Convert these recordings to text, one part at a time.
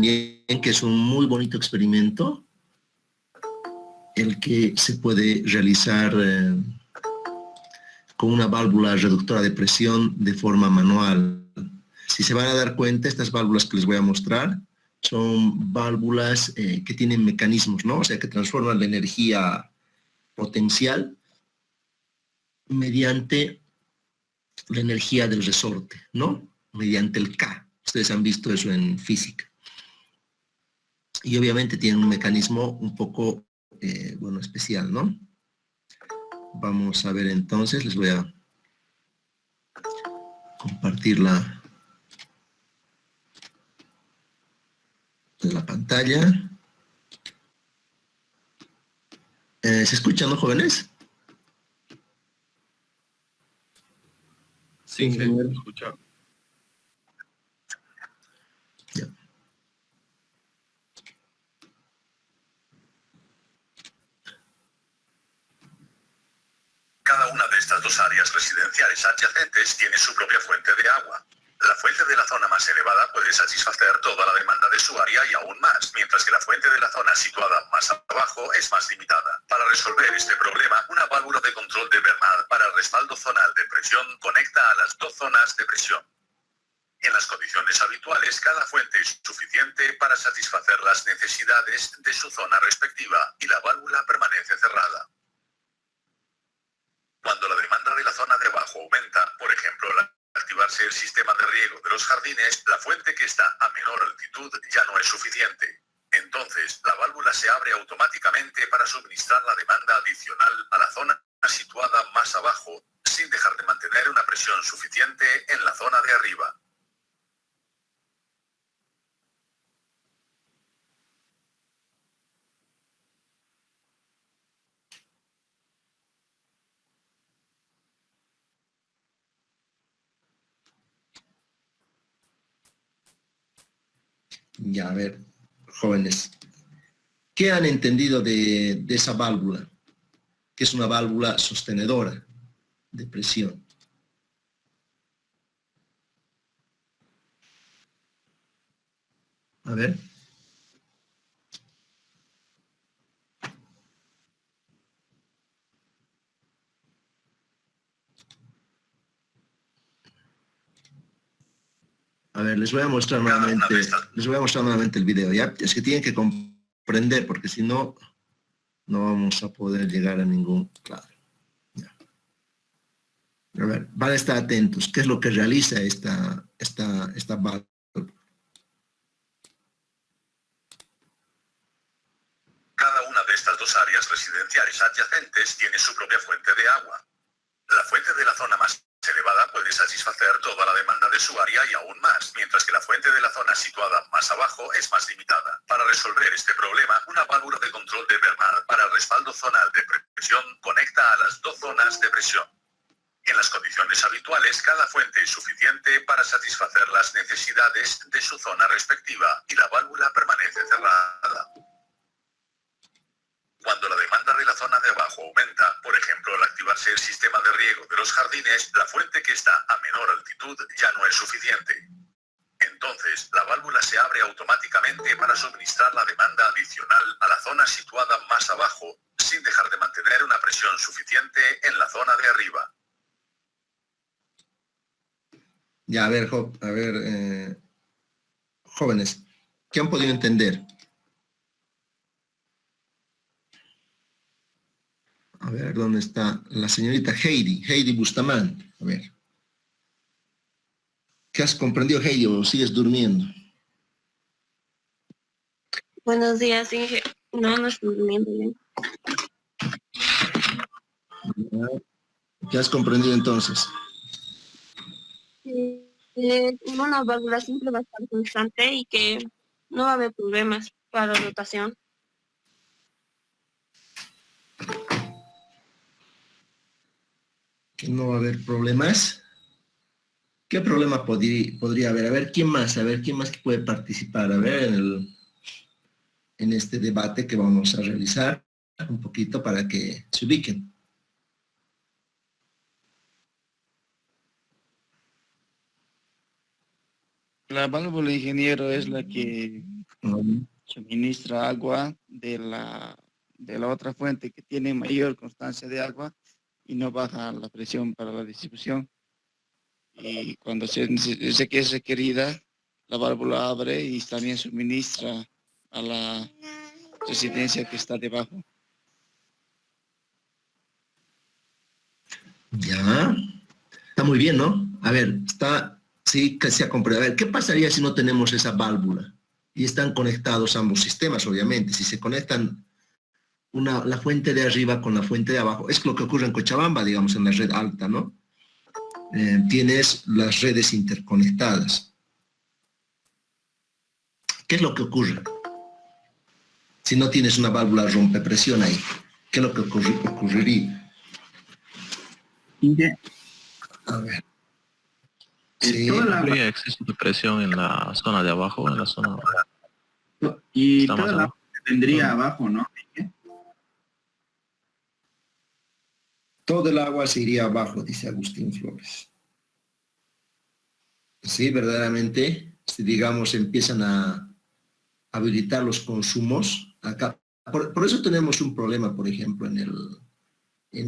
que es un muy bonito experimento, el que se puede realizar con una válvula reductora de presión de forma manual. Si se van a dar cuenta, estas válvulas que les voy a mostrar son válvulas que tienen mecanismos, ¿no? O sea, que transforman la energía potencial mediante la energía del resorte, ¿no? Mediante el K. Ustedes han visto eso en física. Y obviamente tienen un mecanismo un poco, bueno, especial, ¿no? Vamos a ver entonces, les voy a compartir la pantalla. ¿Se escuchan, no, jóvenes? Sí, se escucha. Ya. Cada una de estas dos áreas residenciales adyacentes tiene su propia fuente de agua. La fuente de la zona más elevada puede satisfacer toda la demanda de su área y aún más, mientras que la fuente de la zona situada más abajo es más limitada. Para resolver este problema, una válvula de control de Bernard para respaldo zonal de presión conecta a las dos zonas de presión. En las condiciones habituales, cada fuente es suficiente para satisfacer las necesidades de su zona respectiva y la válvula permanece cerrada. Cuando la demanda de la zona de abajo aumenta, por ejemplo, al activarse el sistema de riego de los jardines, la fuente que está a menor altitud ya no es suficiente. Entonces, la válvula se abre automáticamente para suministrar la demanda adicional a la zona situada más abajo, sin dejar de mantener una presión suficiente en la zona de arriba. Ya, a ver, jóvenes, ¿qué han entendido de esa válvula? Que es una válvula sostenedora de presión. A ver. A ver, les voy a mostrar nuevamente el video, ¿ya? Es que tienen que comprender, porque si no, no vamos a poder llegar a ningún claro. Ya. A ver, van a estar atentos. ¿Qué es lo que realiza esta válvula? Cada una de estas dos áreas residenciales adyacentes tiene su propia fuente de agua. La fuente de la zona más elevada puede satisfacer toda la demanda de su área y aún más, mientras que la fuente de la zona situada más abajo es más limitada. Para resolver este problema, una válvula de control de Bernard para respaldo zonal de presión conecta a las dos zonas de presión. En las condiciones habituales, cada fuente es suficiente para satisfacer las necesidades de su zona respectiva y la válvula permanece cerrada. Cuando la demanda de la zona de abajo aumenta, por ejemplo al activarse el sistema de riego de los jardines, la fuente que está a menor altitud ya no es suficiente. Entonces, la válvula se abre automáticamente para suministrar la demanda adicional a la zona situada más abajo, sin dejar de mantener una presión suficiente en la zona de arriba. Ya, a ver, jóvenes, ¿qué han podido entender? A ver, ¿dónde está la señorita Heidi Bustamante? A ver. ¿Qué has comprendido, Heidi, o sigues durmiendo? Buenos días, Inge. No, no estoy durmiendo bien. ¿Qué has comprendido entonces? Una válvula simple va a estar constante y que no va a haber problemas para la rotación. Que no va a haber problemas. ¿Qué problema podría haber? A ver, ¿quién más? A ver, ¿quién más que puede participar? A ver, en este debate que vamos a realizar un poquito para que se ubiquen. La válvula, ingeniero, es la que suministra agua de la otra fuente que tiene mayor constancia de agua y no baja la presión para la distribución. Y cuando se que es requerida, la válvula abre y también suministra a la residencia que está debajo. Ya, está muy bien, ¿no? A ver, sí, que se ha comprendido. A ver, ¿qué pasaría si no tenemos esa válvula? Y están conectados ambos sistemas, obviamente. Si se conectan la fuente de arriba con la fuente de abajo, es lo que ocurre en Cochabamba, digamos, en la red alta, ¿no? Tienes las redes interconectadas. ¿Qué es lo que ocurre? Si no tienes una válvula rompepresión ahí, ¿qué es lo que ocurriría? A ver. Sí. ¿Habría exceso de presión en la zona de abajo, en la zona? Y toda la agua vendría abajo, ¿no? Todo el agua se iría abajo, dice Agustín Flores. Sí, verdaderamente, si digamos empiezan a habilitar los consumos, acá, por eso tenemos un problema, por ejemplo, en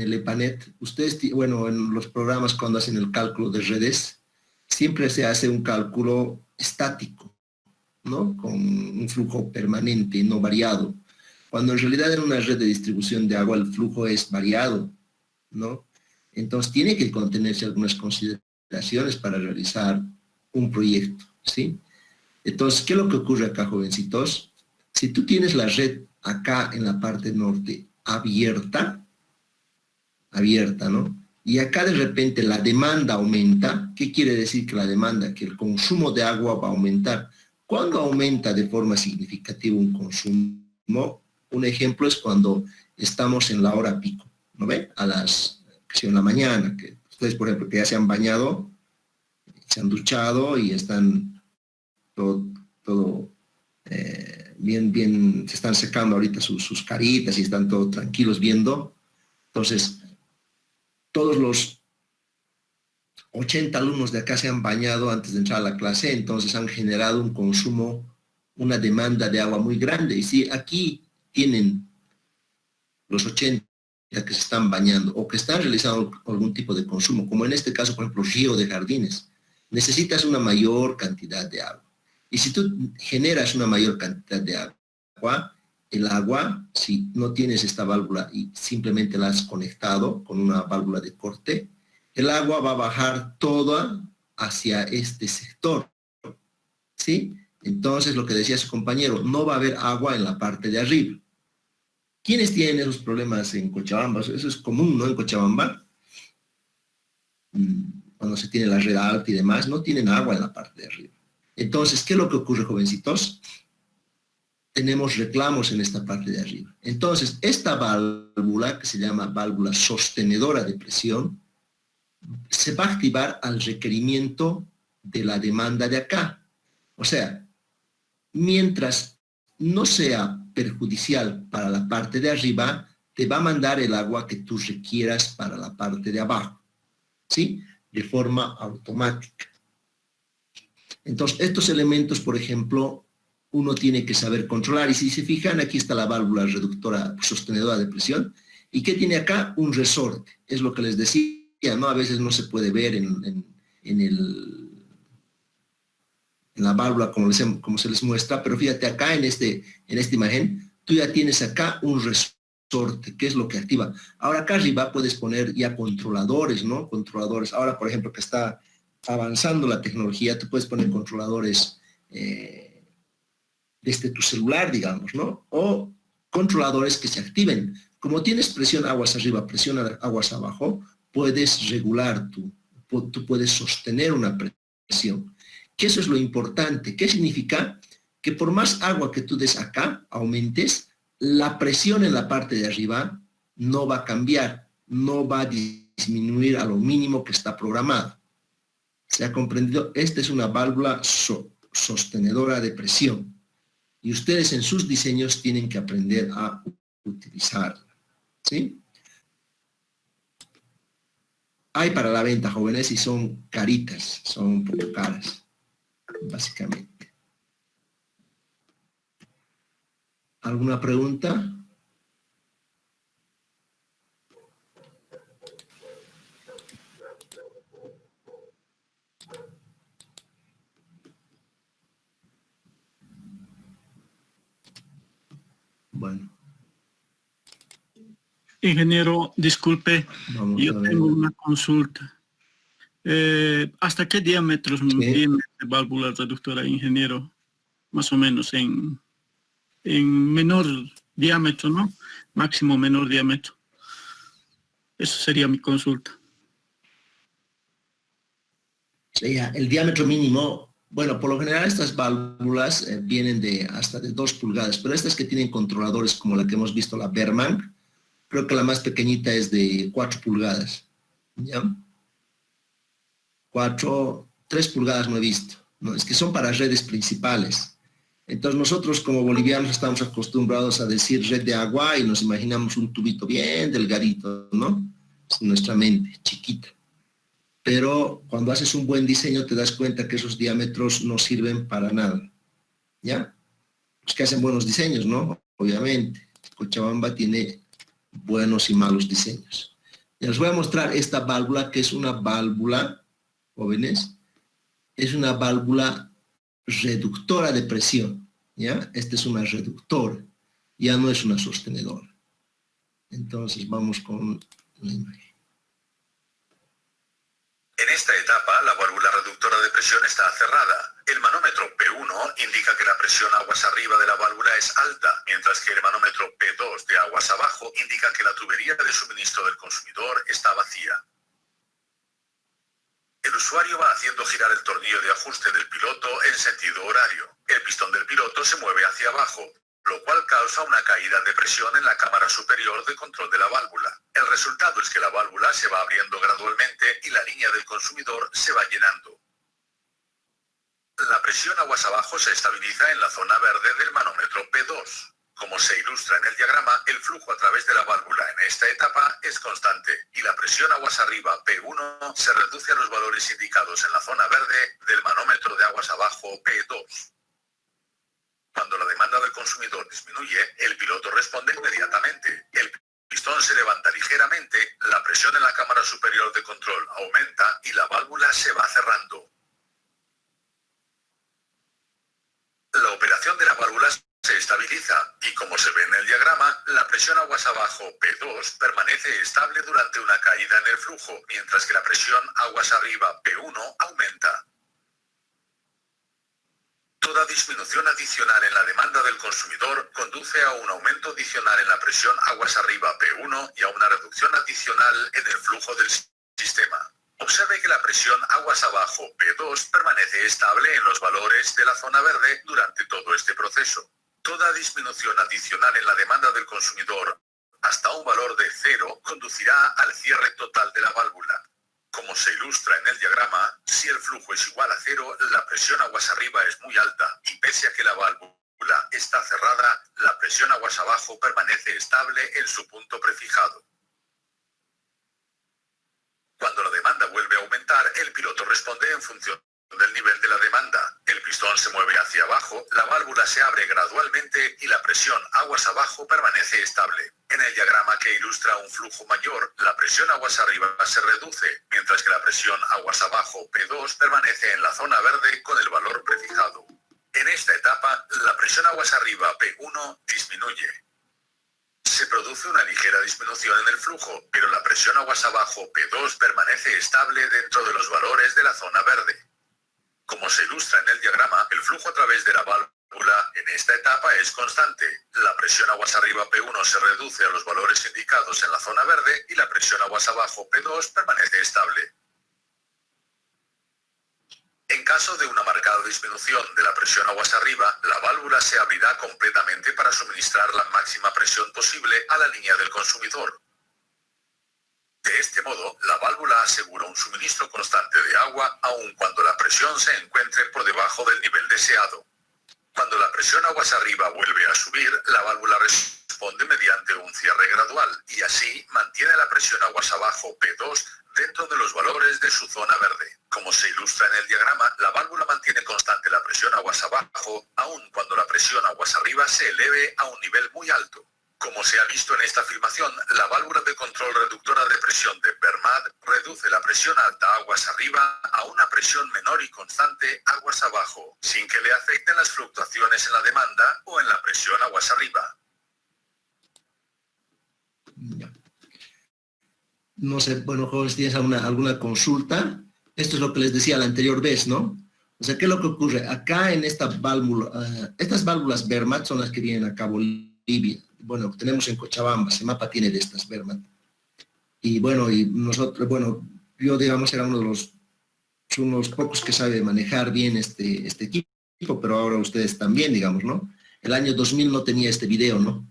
el EPANET. Ustedes, bueno, en los programas cuando hacen el cálculo de redes, siempre se hace un cálculo estático, ¿no? Con un flujo permanente, no variado. Cuando en realidad en una red de distribución de agua el flujo es variado, ¿no? Entonces tiene que contenerse algunas consideraciones para realizar un proyecto, ¿sí? Entonces, ¿qué es lo que ocurre acá, jovencitos? Si tú tienes la red acá en la parte norte abierta, ¿no? Y acá de repente la demanda aumenta. ¿Qué quiere decir que la demanda? Que el consumo de agua va a aumentar. ¿Cuándo aumenta de forma significativa un consumo? Un ejemplo es cuando estamos en la hora pico, ¿no ven? En la mañana, que ustedes, por ejemplo, que ya se han bañado, se han duchado y están todo bien, se están secando ahorita sus caritas y están todos tranquilos viendo. Entonces, todos los 80 alumnos de acá se han bañado antes de entrar a la clase, entonces han generado un consumo, una demanda de agua muy grande. Y si aquí tienen los 80 que se están bañando o que están realizando algún tipo de consumo, como en este caso, por ejemplo, río de jardines, necesitas una mayor cantidad de agua. Y si tú generas una mayor cantidad de agua, el agua, si no tienes esta válvula y simplemente la has conectado con una válvula de corte, el agua va a bajar toda hacia este sector, ¿sí? Entonces, lo que decía su compañero, no va a haber agua en la parte de arriba. ¿Quiénes tienen esos problemas en Cochabamba? Eso es común, ¿no? En Cochabamba, cuando se tiene la red alta y demás, no tienen agua en la parte de arriba. Entonces, ¿qué es lo que ocurre, jovencitos? Tenemos reclamos en esta parte de arriba. Entonces, esta válvula, que se llama válvula sostenedora de presión, se va a activar al requerimiento de la demanda de acá. O sea, mientras no sea perjudicial para la parte de arriba, te va a mandar el agua que tú requieras para la parte de abajo, ¿sí? De forma automática. Entonces, estos elementos, por ejemplo, uno tiene que saber controlar. Y si se fijan, aquí está la válvula reductora sostenedora de presión. ¿Y qué tiene acá? Un resorte. Es lo que les decía, ¿no? A veces no se puede ver en la válvula como se les muestra, pero fíjate acá en esta imagen, tú ya tienes acá un resorte, que es lo que activa. Ahora acá arriba puedes poner ya controladores, ¿no? Controladores. Ahora, por ejemplo, que está avanzando la tecnología, tú puedes poner controladores desde tu celular, digamos, ¿no? O controladores que se activen. Como tienes presión aguas arriba, presión aguas abajo, puedes regular tú puedes sostener una presión. Que eso es lo importante. ¿Qué significa? Que por más agua que tú des acá, aumentes, la presión en la parte de arriba no va a cambiar, no va a disminuir a lo mínimo que está programado. ¿Se ha comprendido? Esta es una válvula sostenedora de presión. Y ustedes en sus diseños tienen que aprender a utilizarla. ¿Sí? Hay para la venta, jóvenes, y son caritas, son un poco caras, básicamente. ¿Alguna pregunta? Bueno. Ingeniero, disculpe, Vamos yo a ver. tengo una consulta. ¿Hasta qué diámetros tiene la válvula reductora, ingeniero? Más o menos en menor diámetro, ¿no? Máximo menor diámetro. Eso sería mi consulta. Sería el diámetro mínimo. Bueno, por lo general estas válvulas vienen hasta de 2 pulgadas, pero estas que tienen controladores como la que hemos visto, la Berman, creo que la más pequeñita es de 4 pulgadas. ¿Ya? 3 pulgadas no he visto. No, es que son para redes principales. Entonces nosotros como bolivianos estamos acostumbrados a decir red de agua y nos imaginamos un tubito bien delgadito, ¿no? Es nuestra mente, chiquita. Pero cuando haces un buen diseño te das cuenta que esos diámetros no sirven para nada. ¿Ya? Los que hacen buenos diseños, ¿no? Obviamente. Cochabamba tiene buenos y malos diseños. Ya les voy a mostrar esta válvula, que es una válvula, jóvenes, es una válvula reductora de presión, ¿ya? Esta es una reductora, ya no es una sostenedora. Entonces vamos con la imagen. En esta etapa, la válvula reductora de presión está cerrada. El manómetro P1 indica que la presión aguas arriba de la válvula es alta, mientras que el manómetro P2 de aguas abajo indica que la tubería de suministro del consumidor está vacía. El usuario va haciendo girar el tornillo de ajuste del piloto en sentido horario. El pistón del piloto se mueve hacia abajo, lo cual causa una caída de presión en la cámara superior de control de la válvula. El resultado es que la válvula se va abriendo gradualmente y la línea del consumidor se va llenando. La presión aguas abajo se estabiliza en la zona verde del manómetro P2. Como se ilustra en el diagrama, el flujo a través de la válvula en esta etapa es constante y la presión aguas arriba P1 se reduce a los valores indicados en la zona verde del manómetro de aguas abajo P2. Cuando la demanda del consumidor disminuye, el piloto responde inmediatamente. El pistón se levanta ligeramente, la presión en la cámara superior de control aumenta y la válvula se va cerrando. La operación de la válvula se estabiliza y, como se ve en el diagrama, la presión aguas abajo P2 permanece estable durante una caída en el flujo, mientras que la presión aguas arriba P1 aumenta. Toda disminución adicional en la demanda del consumidor conduce a un aumento adicional en la presión aguas arriba P1 y a una reducción adicional en el flujo del sistema. Observe que la presión aguas abajo P2 permanece estable en los valores de la zona verde durante todo este proceso. Toda disminución adicional en la demanda del consumidor hasta un valor de 0 conducirá al cierre total de la válvula. Como se ilustra en el diagrama, si el flujo es igual a 0, la presión aguas arriba es muy alta y pese a que la válvula está cerrada, la presión aguas abajo permanece estable en su punto prefijado. Cuando la demanda vuelve a aumentar, el piloto responde en función del nivel de la demanda. El pistón se mueve hacia abajo, la válvula se abre gradualmente y la presión aguas abajo permanece estable. En el diagrama que ilustra un flujo mayor, la presión aguas arriba se reduce, mientras que la presión aguas abajo P2 permanece en la zona verde con el valor prefijado. En esta etapa, la presión aguas arriba P1 disminuye. Se produce una ligera disminución en el flujo, pero la presión aguas abajo P2 permanece estable dentro de los valores de la zona verde. Como se ilustra en el diagrama, el flujo a través de la válvula en esta etapa es constante. La presión aguas arriba P1 se reduce a los valores indicados en la zona verde y la presión aguas abajo P2 permanece estable. En caso de una marcada disminución de la presión aguas arriba, la válvula se abrirá completamente para suministrar la máxima presión posible a la línea del consumidor. De este modo, la válvula asegura un suministro constante de agua aun cuando la presión se encuentre por debajo del nivel deseado. Cuando la presión aguas arriba vuelve a subir, la válvula responde responde mediante un cierre gradual y así mantiene la presión aguas abajo P2 dentro de los valores de su zona verde. Como se ilustra en el diagrama, la válvula mantiene constante la presión aguas abajo, aun cuando la presión aguas arriba se eleve a un nivel muy alto. Como se ha visto en esta filmación, la válvula de control reductora de presión de Vermad reduce la presión alta aguas arriba a una presión menor y constante aguas abajo, sin que le afecten las fluctuaciones en la demanda o en la presión aguas arriba. No sé, bueno, jóvenes, ¿tienes alguna consulta? Esto es lo que les decía la anterior vez, ¿no? O sea, ¿qué es lo que ocurre? Acá en esta válvula, estas válvulas Vermad son las que vienen a Cabo Bolivia. Bueno, tenemos en Cochabamba, Semapa tiene de estas Vermad. Y bueno, y nosotros, bueno, yo digamos era uno de los pocos que sabe manejar bien este equipo, pero ahora ustedes también, digamos, ¿no? El año 2000 no tenía este video, ¿no?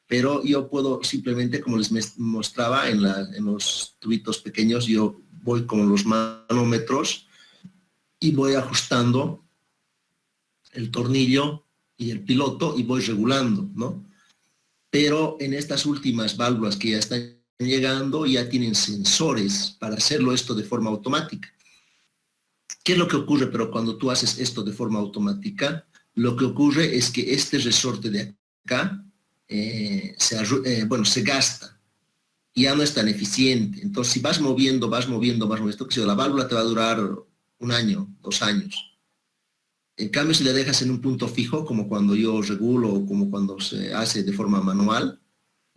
Pero yo puedo simplemente, como les mostraba en los tubitos pequeños, yo voy con los manómetros y voy ajustando el tornillo y el piloto y voy regulando, ¿no? Pero en estas últimas válvulas que ya están llegando ya tienen sensores para hacerlo esto de forma automática. ¿Qué es lo que ocurre? Pero cuando tú haces esto de forma automática, lo que ocurre es que este resorte de acá se gasta y ya no es tan eficiente. Entonces, si vas moviendo, esto que la válvula te va a durar 1 año, 2 años. En cambio, si le dejas en un punto fijo, como cuando yo regulo o como cuando se hace de forma manual,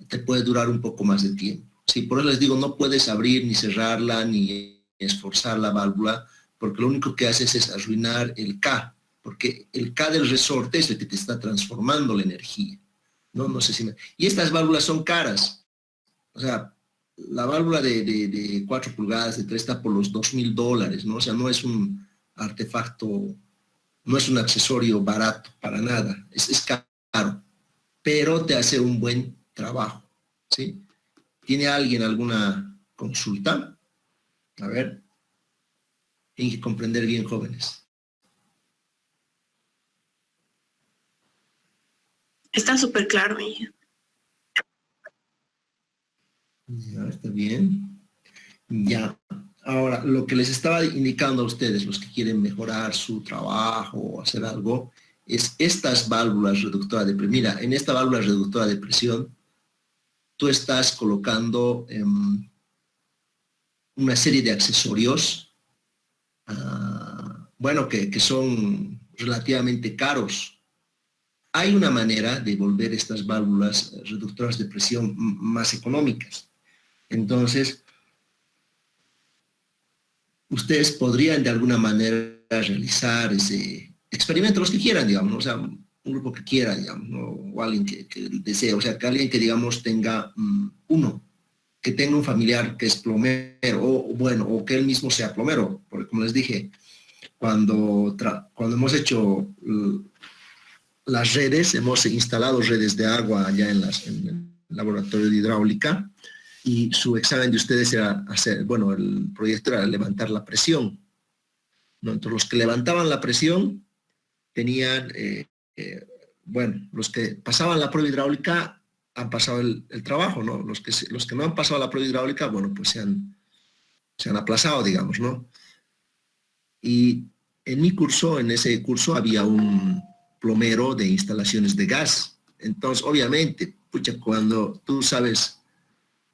te puede durar un poco más de tiempo. Sí, por eso les digo, no puedes abrir ni cerrarla ni esforzar la válvula, porque lo único que haces es arruinar el K, porque el K del resorte es el que te está transformando la energía. No sé si y estas válvulas son caras. O sea, la válvula de 4 pulgadas, de 3 está por los $2,000, ¿no? O sea, no es un artefacto, no es un accesorio barato para nada, es caro, pero te hace un buen trabajo, ¿sí? ¿Tiene alguien alguna consulta? A ver, tienen que comprender bien, jóvenes. Está súper claro, hija. Ya, está bien. Ya. Ahora, lo que les estaba indicando a ustedes, los que quieren mejorar su trabajo o hacer algo, es estas válvulas reductoras de presión. Mira, en esta válvula reductora de presión, tú estás colocando una serie de accesorios, bueno, que son relativamente caros. Hay una manera de volver estas válvulas reductoras de presión más económicas. Entonces, ustedes podrían de alguna manera realizar ese experimento, los que quieran, digamos, ¿no? O sea, un grupo que quiera, digamos, ¿no? O alguien que desee, o sea, que alguien que, digamos, tenga que tenga un familiar que es plomero, o que él mismo sea plomero, porque como les dije, cuando hemos hecho las redes, hemos instalado redes de agua allá en el laboratorio de hidráulica, y su examen de ustedes era el proyecto era levantar la presión, ¿no? Entonces, los que levantaban la presión tenían, los que pasaban la prueba hidráulica han pasado el trabajo, ¿no? Los que no han pasado la prueba hidráulica, bueno, pues se han aplazado, digamos, ¿no? Y en ese curso había un plomero de instalaciones de gas. Entonces, obviamente, cuando tú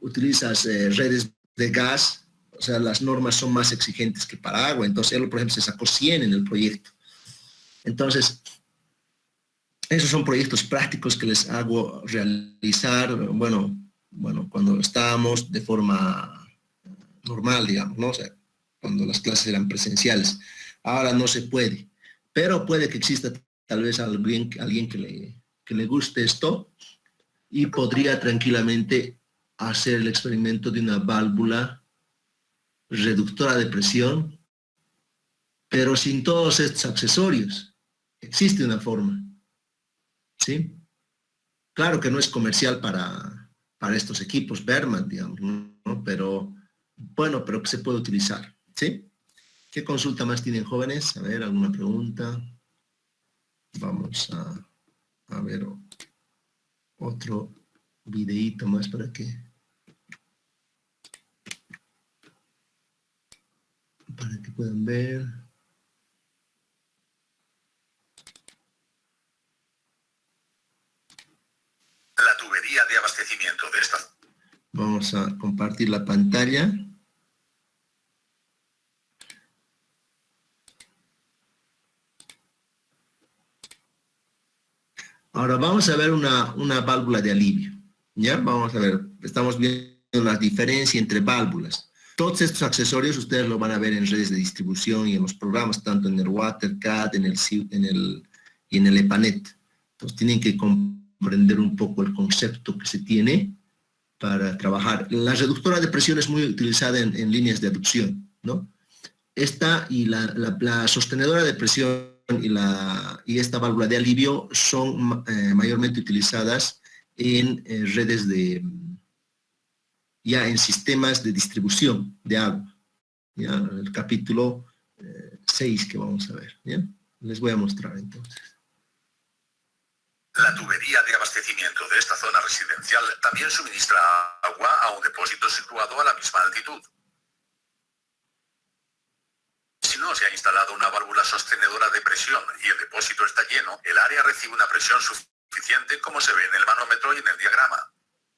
utilizas redes de gas, o sea, las normas son más exigentes que para agua. Entonces, él, por ejemplo, se sacó 100 en el proyecto. Entonces, esos son proyectos prácticos que les hago realizar, bueno, cuando estábamos de forma normal, digamos, ¿no? O sea, cuando las clases eran presenciales. Ahora no se puede, pero puede que exista tal vez alguien que le guste esto y podría tranquilamente hacer el experimento de una válvula reductora de presión, pero sin todos estos accesorios. Existe una forma, ¿sí? Claro que no es comercial para estos equipos Vermad, digamos, ¿no? Pero, bueno, pero que se puede utilizar, ¿sí? ¿Qué consulta más tienen, jóvenes? A ver, ¿alguna pregunta? Vamos a ver otro videíto más para que puedan ver. La tubería de abastecimiento de esta... Vamos a compartir la pantalla. Ahora vamos a ver una válvula de alivio. ¿Ya? Vamos a ver, estamos viendo la diferencia entre válvulas. Todos estos accesorios ustedes lo van a ver en redes de distribución y en los programas, tanto en el WaterCAD, en el EPANET. Entonces tienen que comprender un poco el concepto que se tiene para trabajar. La reductora de presión es muy utilizada en líneas de aducción, ¿no? Esta y la sostenedora de presión y esta válvula de alivio son mayormente utilizadas en redes en sistemas de distribución de agua. ¿Ya? El capítulo 6 que vamos a ver. ¿Ya? Les voy a mostrar entonces. La tubería de abastecimiento de esta zona residencial también suministra agua a un depósito situado a la misma altitud. Si no se ha instalado una válvula sostenedora de presión y el depósito está lleno, el área recibe una presión suficiente como se ve en el manómetro y en el diagrama.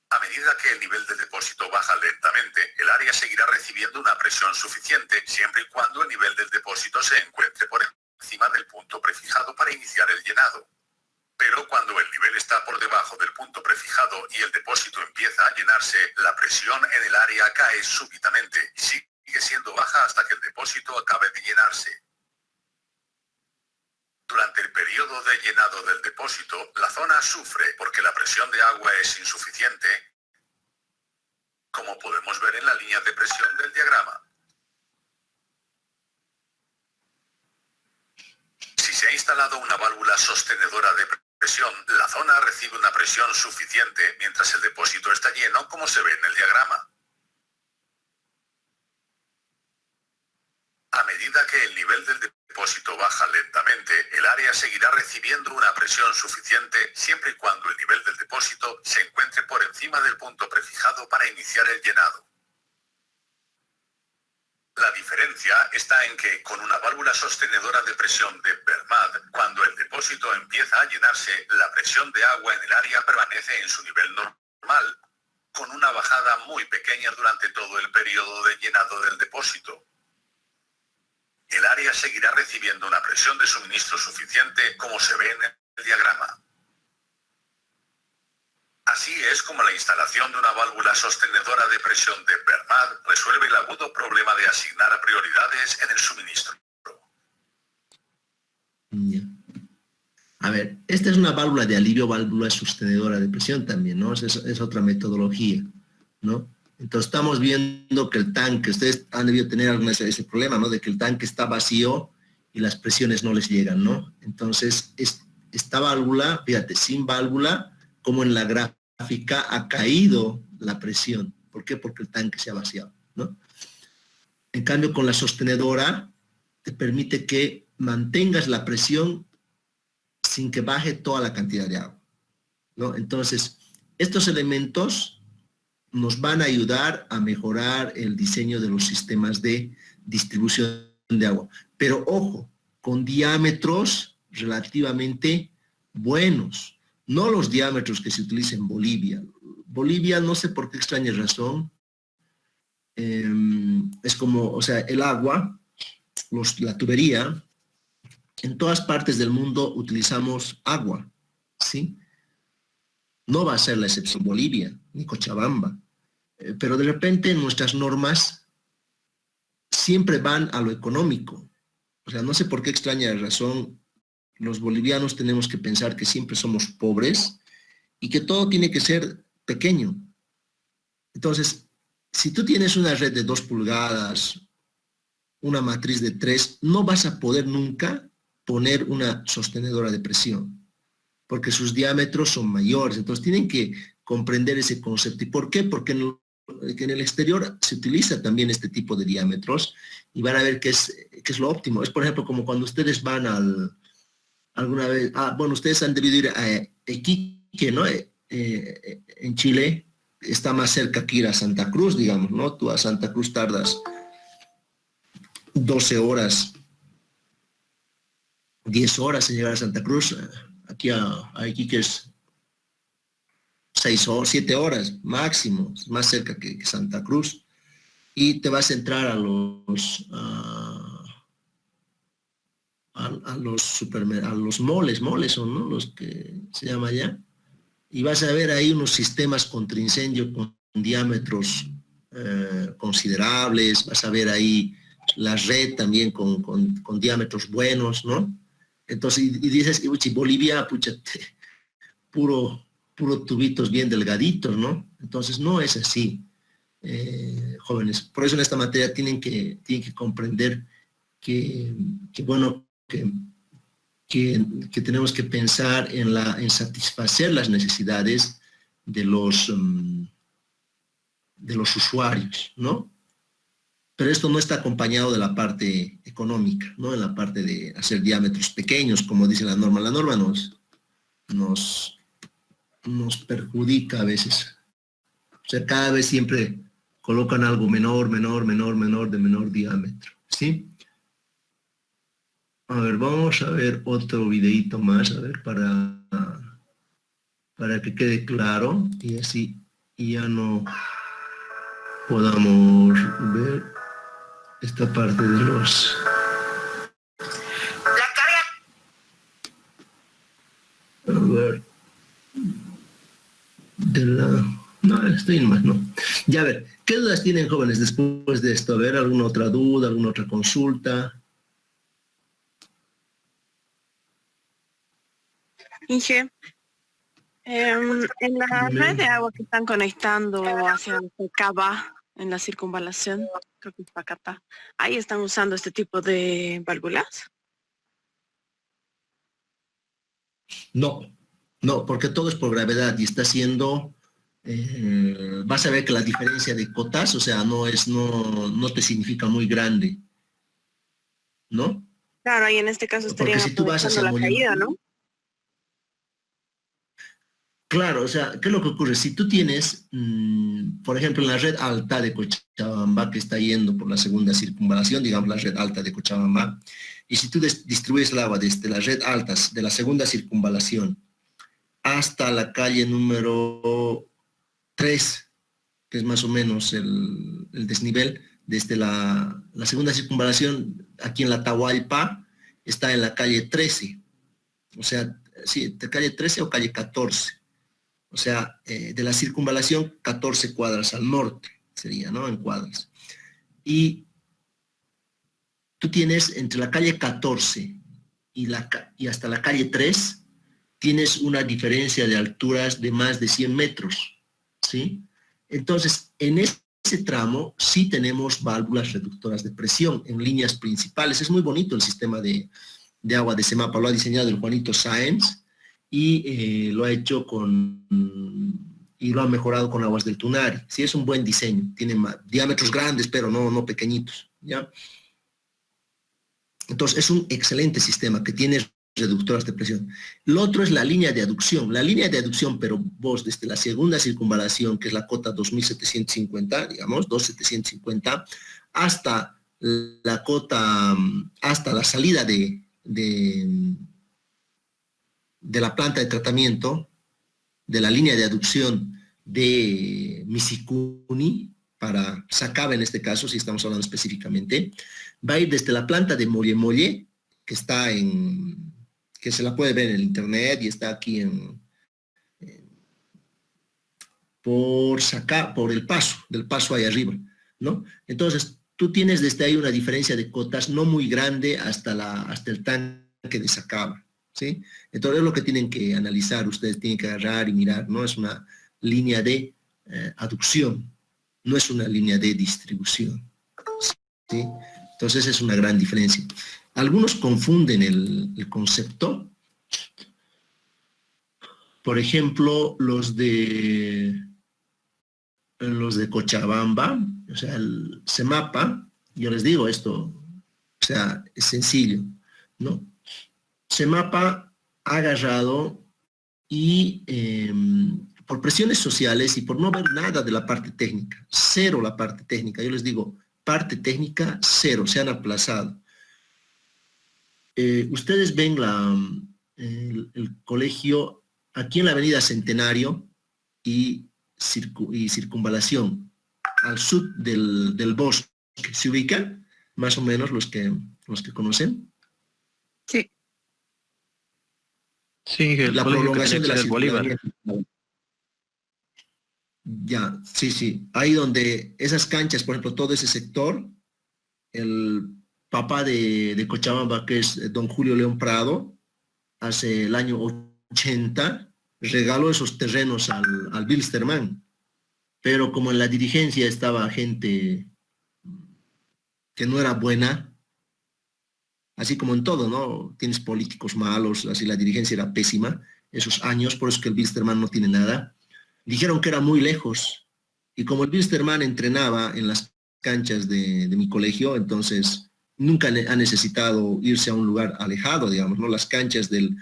A medida que el nivel del depósito baja lentamente, el área seguirá recibiendo una presión suficiente siempre y cuando el nivel del depósito se encuentre por encima del punto prefijado para iniciar el llenado. Pero cuando el nivel está por debajo del punto prefijado y el depósito empieza a llenarse, la presión en el área cae súbitamente y sigue siendo baja hasta que el depósito acabe de llenarse. Durante el periodo de llenado del depósito, la zona sufre porque la presión de agua es insuficiente, como podemos ver en la línea de presión del diagrama. Si se ha instalado una válvula sostenedora de presión, la zona recibe una presión suficiente mientras el depósito está lleno, como se ve en el diagrama. A medida que el nivel del depósito baja lentamente, el área seguirá recibiendo una presión suficiente siempre y cuando el nivel del depósito se encuentre por encima del punto prefijado para iniciar el llenado. La diferencia está en que con una válvula sostenedora de presión de Vermad, cuando el depósito empieza a llenarse, la presión de agua en el área permanece en su nivel normal, con una bajada muy pequeña durante todo el periodo de llenado del depósito. El área seguirá recibiendo una presión de suministro suficiente, como se ve en el diagrama. Así es como la instalación de una válvula sostenedora de presión de Vermad resuelve el agudo problema de asignar prioridades en el suministro. Ya. A ver, esta es una válvula de alivio, válvula sostenedora de presión también, ¿no? Es otra metodología, ¿no? Entonces estamos viendo que el tanque, ustedes han debido tener alguna vez ese problema, ¿no? De que el tanque está vacío y las presiones no les llegan, ¿no? Entonces, esta válvula, fíjate, sin válvula, como en la gráfica, ha caído la presión. ¿Por qué? Porque el tanque se ha vaciado, ¿no? En cambio, con la sostenedora, te permite que mantengas la presión sin que baje toda la cantidad de agua, ¿no? Entonces, estos elementos nos van a ayudar a mejorar el diseño de los sistemas de distribución de agua. Pero ojo, con diámetros relativamente buenos, no los diámetros que se utilizan en Bolivia. Bolivia, no sé por qué extraña razón, es como, o sea, el agua, la tubería, en todas partes del mundo utilizamos agua, ¿sí? No va a ser la excepción Bolivia, ni Cochabamba. Pero de repente nuestras normas siempre van a lo económico. O sea, no sé por qué extraña razón los bolivianos tenemos que pensar que siempre somos pobres y que todo tiene que ser pequeño. Entonces, si tú tienes una red de 2 pulgadas, una matriz de 3, no vas a poder nunca poner una sostenedora de presión, porque sus diámetros son mayores. Entonces tienen que comprender ese concepto. ¿Y por qué? Porque en el exterior se utiliza también este tipo de diámetros y van a ver qué es lo óptimo. Es, por ejemplo, como cuando ustedes van alguna vez, bueno, ustedes han debido ir a Iquique, ¿no? en Chile está más cerca que ir a Santa Cruz, digamos, ¿no? Tú a Santa Cruz tardas 12 horas, 10 horas en llegar a Santa Cruz. Aquí a Iquique es 6 o 7 horas máximo, más cerca que Santa Cruz. Y te vas a entrar a los a los moles son, ¿no? Los que se llama allá. Y vas a ver ahí unos sistemas contra incendio con diámetros considerables, vas a ver ahí la red también con diámetros buenos, ¿no? Entonces, y dices, Bolivia, pucha, puro tubitos bien delgaditos, ¿no? Entonces, no es así, jóvenes. Por eso en esta materia tienen que comprender que bueno, que tenemos que pensar en satisfacer las necesidades de los usuarios, ¿no? Pero esto no está acompañado de la parte económica, ¿no? En la parte de hacer diámetros pequeños, como dice la norma. La norma nos perjudica a veces. O sea, cada vez siempre colocan algo menor, de menor diámetro, ¿sí? A ver, vamos a ver otro videito más, a ver, para que quede claro y así ya no podamos ver esta parte de los... La carga. A ver. No, estoy más, no. Ya, a ver, ¿qué dudas tienen, jóvenes, después de esto? A ver, ¿alguna otra duda, alguna otra consulta? Inge, en la red de agua que están conectando hacia Cava, en la circunvalación, creo que es Pacata, ¿ahí están usando este tipo de válvulas? No, porque todo es por gravedad y está siendo... vas a ver que la diferencia de cotas, o sea, no te significa muy grande, ¿no? Claro, ahí en este caso estarían Porque si tú vas hacia la caída, ¿no? Claro, o sea, ¿qué es lo que ocurre? Si tú tienes, por ejemplo, en la red alta de Cochabamba, que está yendo por la segunda circunvalación, digamos la red alta de Cochabamba, y si tú distribuyes el agua desde las red altas de la segunda circunvalación hasta la calle número 3, que es más o menos el desnivel, desde la segunda circunvalación, aquí en la Atahualpa, está en la calle 13, o sea, sí, de calle 13 o calle 14. O sea, de la circunvalación 14 cuadras al norte, sería, ¿no? En cuadras. Y tú tienes entre la calle 14 y hasta la calle 3, tienes una diferencia de alturas de más de 100 metros, ¿sí? Entonces, en ese tramo sí tenemos válvulas reductoras de presión en líneas principales. Es muy bonito el sistema de agua de CEMAPA, lo ha diseñado el Juanito Sáenz, y lo ha hecho y lo ha mejorado con aguas del Tunari. Sí, es un buen diseño, tiene diámetros grandes, pero no pequeñitos, ¿ya? Entonces, es un excelente sistema que tiene reductoras de presión. Lo otro es la línea de aducción. La línea de aducción, pero vos desde la segunda circunvalación, que es la cota 2750, digamos, 2750, hasta la cota, hasta la salida de la planta de tratamiento, de la línea de aducción de Misicuni, para Sacaba en este caso, si estamos hablando específicamente, va a ir desde la planta de Molle, que está que se la puede ver en el internet y está aquí por el Paso, del Paso ahí arriba, ¿no? Entonces, tú tienes desde ahí una diferencia de cotas no muy grande hasta el tanque de Sacaba, ¿sí? Entonces es lo que tienen que analizar, ustedes tienen que agarrar y mirar, no es una línea de aducción, no es una línea de distribución, ¿sí? Entonces es una gran diferencia. Algunos confunden el concepto. Por ejemplo, los de Cochabamba, o sea, el CEMAPA, yo les digo esto, o sea, es sencillo, ¿no? CEMAPA ha agarrado y, por presiones sociales y por no ver nada de la parte técnica, cero la parte técnica. Yo les digo, parte técnica, cero, se han aplazado. Ustedes ven el colegio aquí en la avenida Centenario y Circunvalación, al sur del bosque. ¿Se ubican? Más o menos los que conocen. Sí. Sí, el La colegio que prolongación de tiene la que Bolívar. circunvalación. Ya, sí, sí. Ahí donde esas canchas, por ejemplo, todo ese sector, el papá de Cochabamba, que es don Julio León Prado, hace el año 80, regaló esos terrenos al Bilsterman. Pero como en la dirigencia estaba gente que no era buena, así como en todo, ¿no? Tienes políticos malos, así la dirigencia era pésima esos años, por eso que el Bilsterman no tiene nada. Dijeron que era muy lejos, y como el Bilsterman entrenaba en las canchas de mi colegio, entonces nunca ha necesitado irse a un lugar alejado, digamos, ¿no? Las canchas del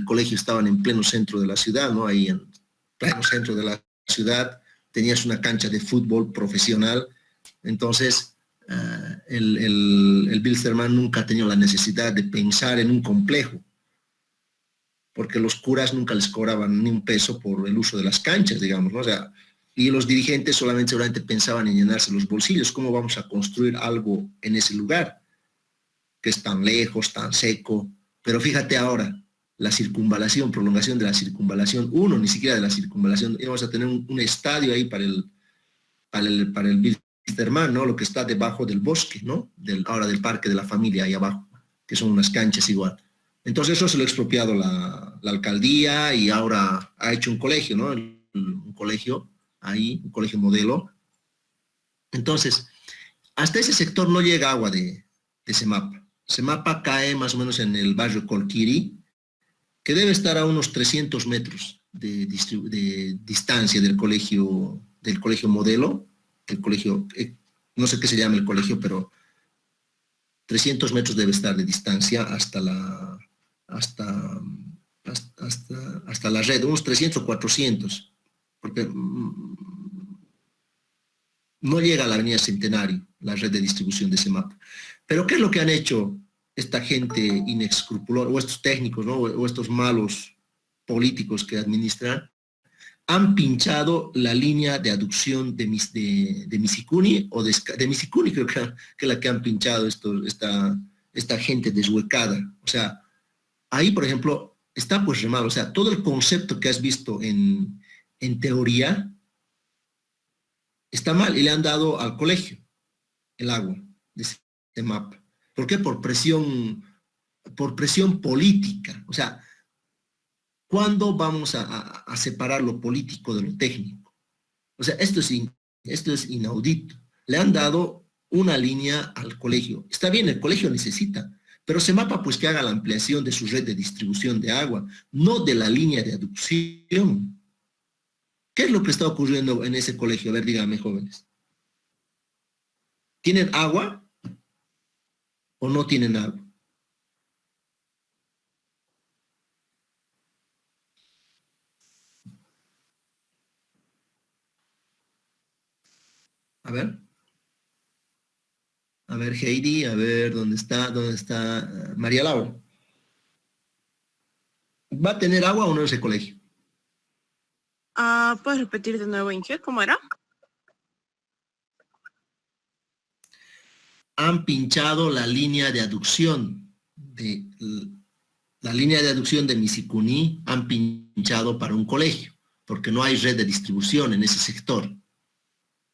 colegio estaban en pleno centro de la ciudad, ¿no? Ahí en pleno centro de la ciudad tenías una cancha de fútbol profesional, entonces el Bilsterman nunca ha tenido la necesidad de pensar en un complejo, porque los curas nunca les cobraban ni un peso por el uso de las canchas, digamos, ¿no? O sea, y los dirigentes seguramente pensaban en llenarse los bolsillos. ¿Cómo vamos a construir algo en ese lugar que es tan lejos, tan seco? Pero fíjate ahora, la circunvalación, prolongación de la circunvalación 1, ni siquiera de la circunvalación, íbamos a tener un estadio ahí para el Bilsterman, ¿no? Lo que está debajo del bosque, ¿no? Ahora del Parque de la Familia, ahí abajo, que son unas canchas igual. Entonces eso se lo ha expropiado la alcaldía y ahora ha hecho un colegio, ¿no? Un colegio ahí, un colegio modelo. Entonces, hasta ese sector no llega agua de Semapa. Semapa cae más o menos en el barrio Colquiri, que debe estar a unos 300 metros de distancia del colegio modelo, el colegio, no sé qué se llama el colegio, pero 300 metros debe estar de distancia hasta la red, unos 300 o 400, porque no llega a la avenida Centenario, la red de distribución de Semapa. Pero ¿qué es lo que han hecho esta gente inescrupulosa, o estos técnicos, ¿no? O estos malos políticos que administran? Han pinchado la línea de aducción de Misicuni, o de Misicuni creo que es la que han pinchado esta gente deshuecada. O sea, ahí, por ejemplo, está pues re mal. O sea, todo el concepto que has visto en teoría está mal, y le han dado al colegio el agua de este mapa. ¿Por qué? Por presión política. O sea, ¿cuándo vamos a separar lo político de lo técnico? O sea, esto es inaudito. Le han dado una línea al colegio. Está bien, el colegio necesita, pero Semapa pues que haga la ampliación de su red de distribución de agua, no de la línea de aducción. ¿Qué es lo que está ocurriendo en ese colegio? A ver, díganme, jóvenes. ¿Tienen agua o no tienen agua? A ver, Heidi, a ver, ¿dónde está María Laura? ¿Va a tener agua o no ese colegio? ¿Puedes repetir de nuevo, Inge? ¿Cómo era? Han pinchado la línea de aducción de Misicuni, han pinchado para un colegio, porque no hay red de distribución en ese sector.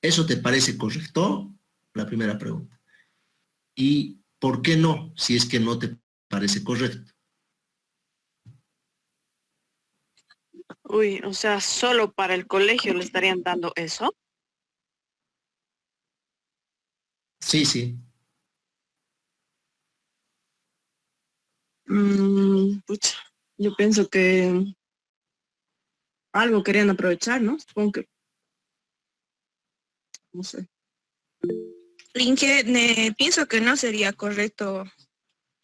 ¿Eso te parece correcto? La primera pregunta. ¿Y por qué no, si es que no te parece correcto? Uy, o sea, solo para el colegio le estarían dando eso. Sí, sí. Pucha, yo pienso que algo querían aprovechar, ¿no? Supongo que, no sé. Inge, pienso que no sería correcto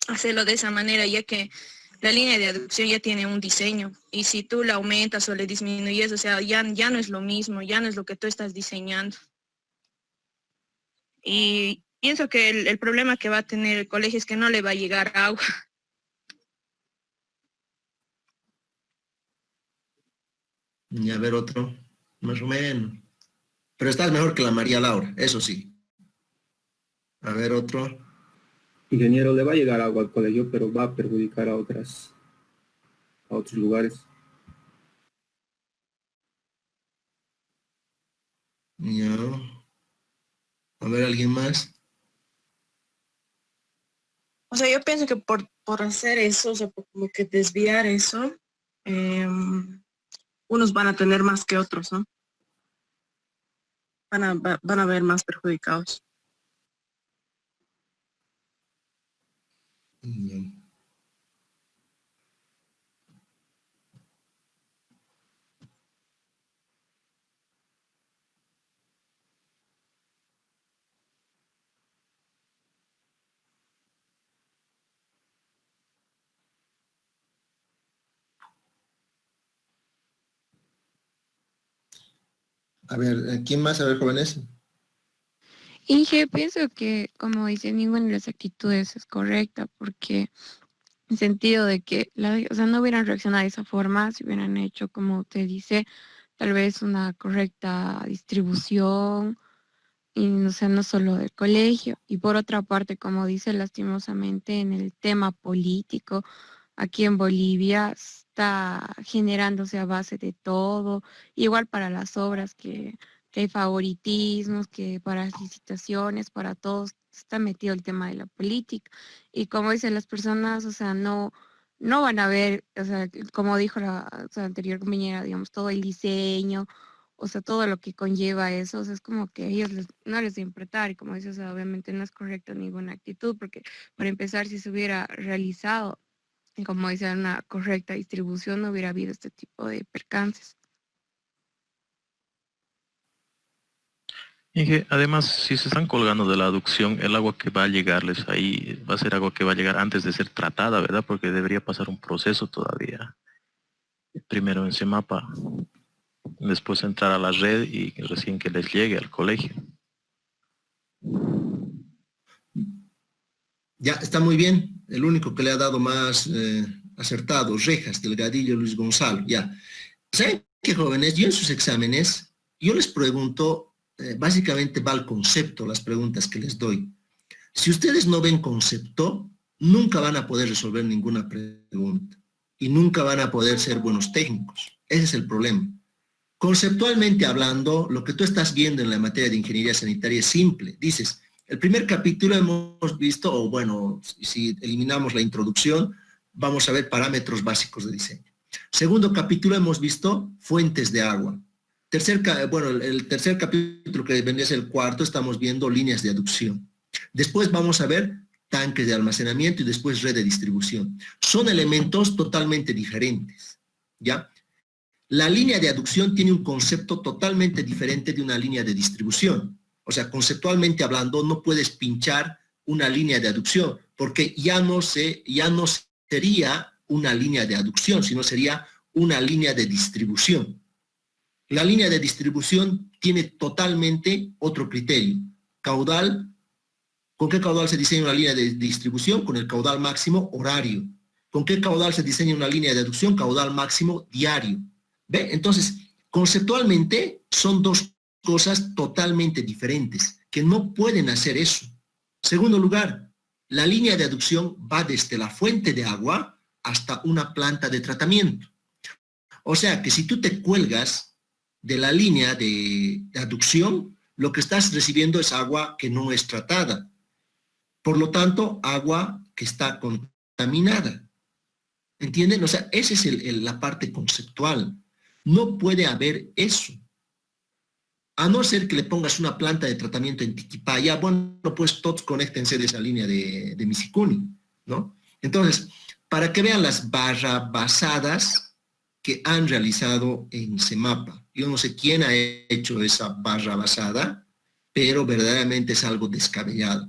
hacerlo de esa manera, ya que la línea de aducción ya tiene un diseño, y si tú la aumentas o le disminuyes, o sea, ya no es lo mismo, ya no es lo que tú estás diseñando. Y pienso que el problema que va a tener el colegio es que no le va a llegar agua. Y a ver otro, más o menos. Pero estás mejor que la María Laura, eso sí. A ver otro. Ingeniero, le va a llegar agua al colegio, pero va a perjudicar a otros lugares. Ya. A ver, ¿alguien más? O sea, yo pienso que por hacer eso, o sea, por como que desviar eso, unos van a tener más que otros, ¿no? Van a ver más perjudicados. Ya. A ver, ¿quién más? A ver, jóvenes. Inge, pienso que, como dice, ninguna de las actitudes es correcta, porque en sentido de que, o sea, no hubieran reaccionado de esa forma, si hubieran hecho, como usted dice, tal vez una correcta distribución, y, o sea, no solo del colegio. Y por otra parte, como dice, lastimosamente, en el tema político, aquí en Bolivia está generándose a base de todo, igual para las obras que hay favoritismos, que para las licitaciones, para todos está metido el tema de la política. Y como dicen las personas, o sea, no van a ver, o sea, como dijo la o sea, anterior compañera, digamos, todo el diseño, o sea, todo lo que conlleva eso, o sea, es como que a ellos no les va a importar, y como dices, o sea, obviamente no es correcta ninguna actitud, porque para empezar, si se hubiera realizado, como dice, una correcta distribución, no hubiera habido este tipo de percances. Y que además, si se están colgando de la aducción, el agua que va a llegarles ahí va a ser agua que va a llegar antes de ser tratada, ¿verdad? Porque debería pasar un proceso todavía. Primero en CEMAPA, después entrar a la red y recién que les llegue al colegio. Ya, está muy bien. El único que le ha dado más acertado, Rejas, Delgadillo, Luis Gonzalo, ya. ¿Saben qué, jóvenes? Yo en sus exámenes, yo les pregunto, básicamente va al concepto las preguntas que les doy. Si ustedes no ven concepto, nunca van a poder resolver ninguna pregunta y nunca van a poder ser buenos técnicos. Ese es el problema. Conceptualmente hablando, lo que tú estás viendo en la materia de ingeniería sanitaria es simple. Dices, el primer capítulo hemos visto, o bueno, si eliminamos la introducción, vamos a ver parámetros básicos de diseño. Segundo capítulo hemos visto fuentes de agua. El tercer capítulo, que vendría a ser el cuarto, estamos viendo líneas de aducción. Después vamos a ver tanques de almacenamiento y después red de distribución. Son elementos totalmente diferentes, ¿ya? La línea de aducción tiene un concepto totalmente diferente de una línea de distribución. O sea, conceptualmente hablando, no puedes pinchar una línea de aducción, porque ya no sería una línea de aducción, sino sería una línea de distribución. La línea de distribución tiene totalmente otro criterio. Caudal, ¿con qué caudal se diseña una línea de distribución? Con el caudal máximo horario. ¿Con qué caudal se diseña una línea de aducción? Caudal máximo diario. ¿Ve? Entonces, conceptualmente son dos cosas totalmente diferentes, que no pueden hacer eso. Segundo lugar, la línea de aducción va desde la fuente de agua hasta una planta de tratamiento. O sea que si tú te cuelgas de la línea de aducción, lo que estás recibiendo es agua que no es tratada. Por lo tanto, agua que está contaminada. ¿Entienden? O sea, esa es la parte conceptual. No puede haber eso. A no ser que le pongas una planta de tratamiento en Tiquipaya, bueno, pues todos conéctense de esa línea de Misicuni, ¿no? Entonces, para que vean las barrabasadas que han realizado en CEMAPA. Yo no sé quién ha hecho esa barrabasada, pero verdaderamente es algo descabellado.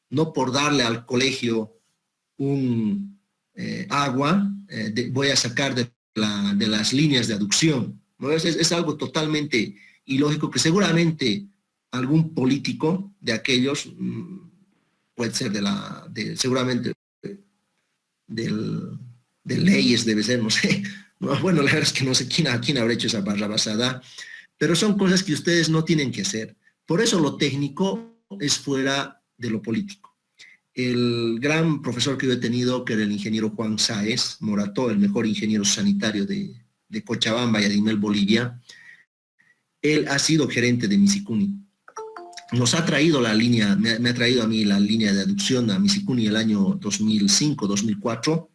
No por darle al colegio un agua, voy a sacar de las líneas de aducción, ¿no? Es algo totalmente ilógico que seguramente algún político de aquellos, puede ser seguramente de leyes, debe ser, no sé. Bueno, la verdad es que no sé quién habrá hecho esa barrabasada, pero son cosas que ustedes no tienen que hacer. Por eso lo técnico es fuera de lo político. El gran profesor que yo he tenido, que era el ingeniero Juan Sáez Morató, el mejor ingeniero sanitario de Cochabamba y Adimel, Bolivia, él ha sido gerente de Misicuni. Nos ha traído la línea, me ha traído a mí la línea de aducción a Misicuni el año 2005, 2004,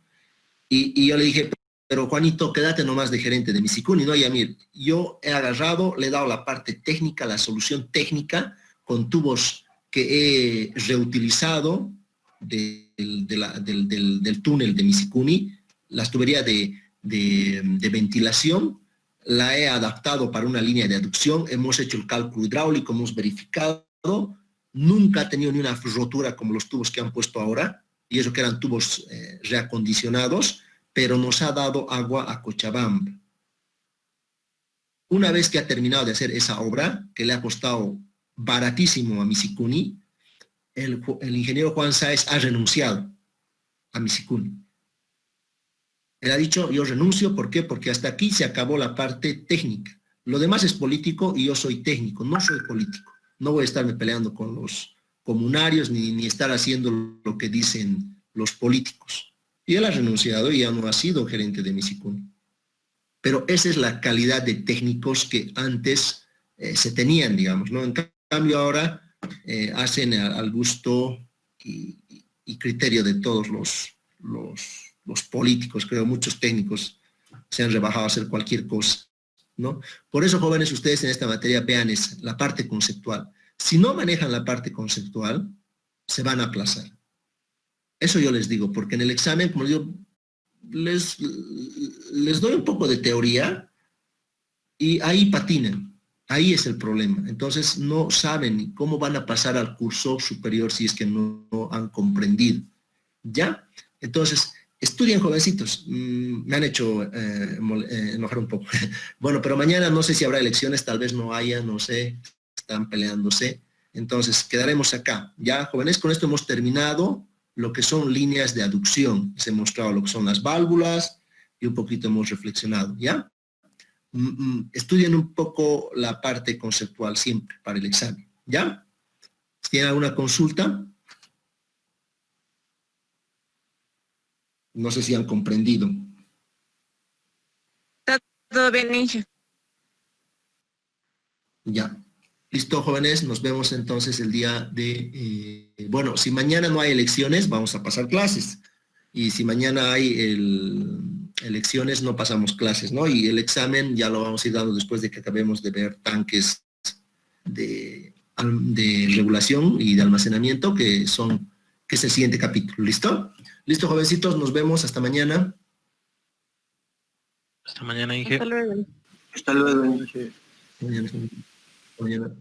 y yo le dije, pero Juanito, quédate nomás de gerente de Misicuni, ¿no? Yamir, yo he agarrado, le he dado la parte técnica, la solución técnica, con tubos que he reutilizado del túnel de Misicuni, las tuberías de ventilación, la he adaptado para una línea de aducción, hemos hecho el cálculo hidráulico, hemos verificado, nunca ha tenido ni una rotura como los tubos que han puesto ahora, y eso que eran tubos reacondicionados, pero nos ha dado agua a Cochabamba. Una vez que ha terminado de hacer esa obra, que le ha costado baratísimo a Misicuni, el ingeniero Juan Sáez ha renunciado a Misicuni. Él ha dicho, yo renuncio, ¿por qué? Porque hasta aquí se acabó la parte técnica. Lo demás es político y yo soy técnico, no soy político. No voy a estarme peleando con los comunarios ni estar haciendo lo que dicen los políticos. Y él ha renunciado y ya no ha sido gerente de Misicuni. Pero esa es la calidad de técnicos que antes se tenían, digamos, ¿no? En cambio ahora hacen al gusto y criterio de todos los políticos. Creo muchos técnicos se han rebajado a hacer cualquier cosa, ¿no? Por eso, jóvenes, ustedes en esta materia vean la parte conceptual. Si no manejan la parte conceptual, se van a aplazar. Eso yo les digo, porque en el examen, como digo, les doy un poco de teoría y ahí patinan. Ahí es el problema. Entonces no saben cómo van a pasar al curso superior si es que no han comprendido. ¿Ya? Entonces, estudien, jovencitos. Me han hecho enojar un poco. Bueno, pero mañana no sé si habrá elecciones, tal vez no haya, no sé. Están peleándose. Entonces, quedaremos acá. Ya, jóvenes, con esto hemos terminado lo que son líneas de aducción. Les he mostrado lo que son las válvulas y un poquito hemos reflexionado, ¿ya? Estudien un poco la parte conceptual siempre para el examen, ¿ya? Si tienen alguna consulta, no sé si han comprendido. Está todo bien, Inge. Ya. Listo, jóvenes, nos vemos entonces el día de... bueno, si mañana no hay elecciones, vamos a pasar clases. Y si mañana hay elecciones, no pasamos clases, ¿no? Y el examen ya lo vamos a ir dando después de que acabemos de ver tanques de regulación y de almacenamiento, que es el siguiente capítulo. ¿Listo? Listo, jovencitos, nos vemos. Hasta mañana. Hasta mañana, Inge. Hasta luego. Hasta luego, Inge. Mañana.